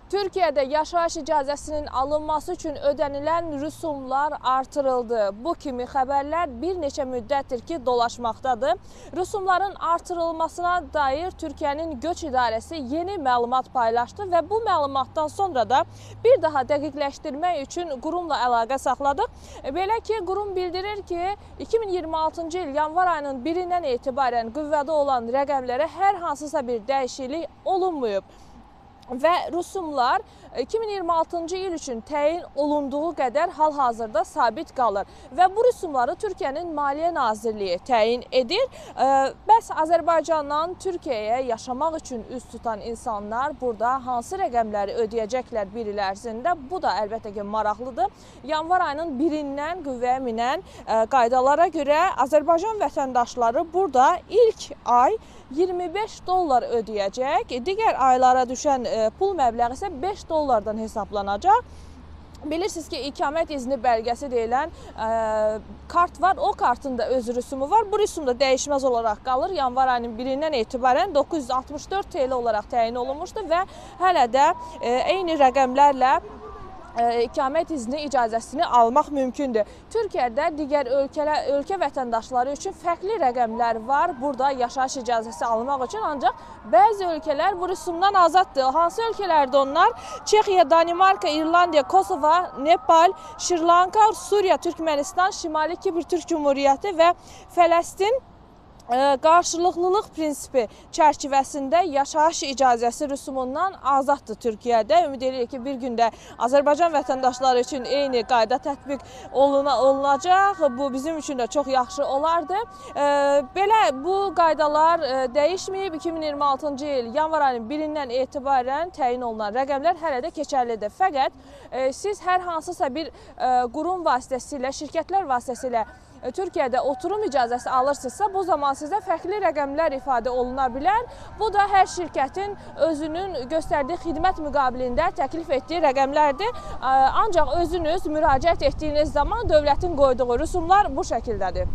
Türkiyədə yaşayış icazəsinin alınması üçün ödənilən rüsumlar artırıldı. Bu kimi xəbərlər bir neçə müddətdir ki, dolaşmaqdadır. Rüsumların artırılmasına dair Türkiyənin Göç İdarəsi yeni məlumat paylaşdı və bu məlumatdan sonra da bir daha dəqiqləşdirmək üçün qurumla əlaqə saxladıq. Belə ki, qurum bildirir ki, 2026-cı il yanvar ayının 1-dən etibarən qüvvədə olan rəqəmlərə hər hansısa bir dəyişiklik olunmayıb. Və rüsumlar 2026-cı il üçün təyin olunduğu qədər hal-hazırda sabit qalır. Və bu rüsumları Türkiyənin Maliyyə Nazirliyi təyin edir. Bəs Azərbaycandan Türkiyəyə yaşamaq üçün üz tutan insanlar burada hansı rəqəmləri ödəyəcəklər bir il ərzində? Bu da əlbəttə ki, maraqlıdır. Yanvar ayının 1-dən qüvvəyə minən qaydalara görə Azərbaycan vətəndaşları burada ilk ay 25 dollar ödəyəcək. Digər aylara düşən pul məbləği isə 5 dollardan hesablanacaq. Bilirsiniz ki, iqamət izni bəlgəsi deyilən kart var. O kartın da öz rüsumu var. Bu rüsum da dəyişməz olaraq qalır. Yanvar ayının 1-dən etibarən 964 TL olaraq təyin olunmuşdur və hələ də eyni rəqəmlərlə iqamət izni icazəsini almaq mümkündür. Türkiyədə digər ölkə vətəndaşları üçün fərqli rəqəmlər var burada yaşayış icazəsi almaq üçün, ancaq bəzi ölkələr bu rüsumdan azaddır. Hansı ölkələrdə onlar? Çexiya, Danimarka, İrlandiya, Kosova, Nepal, Şri-Lanka, Suriya, Türkmənistan, Şimali Kipr Türk Cumhuriyyəti və Fələstin qarşılıqlılıq prinsipi çərçivəsində yaşayış icazəsi rüsumundan azaddır Türkiyədə. Ümid edirik ki, bir gündə Azərbaycan vətəndaşları üçün eyni qayda tətbiq olunacaq. Bu bizim üçün də çox yaxşı olardı. Belə bu qaydalar dəyişməyib. 2026-cı il yanvar ayının 1-dən etibarən təyin olunan rəqəmlər hələ də keçərlidir. Fəqət siz hər hansısa bir qurum vasitəsilə, şirkətlər vasitəsilə Türkiyədə oturum icazəsi alırsınızsa, bu zaman sizə fərqli rəqəmlər ifadə oluna bilər. Bu da hər şirkətin özünün göstərdiyi xidmət müqabilində təklif etdiyi rəqəmlərdir. Ancaq özünüz müraciət etdiyiniz zaman dövlətin qoyduğu rüsumlar bu şəkildədir.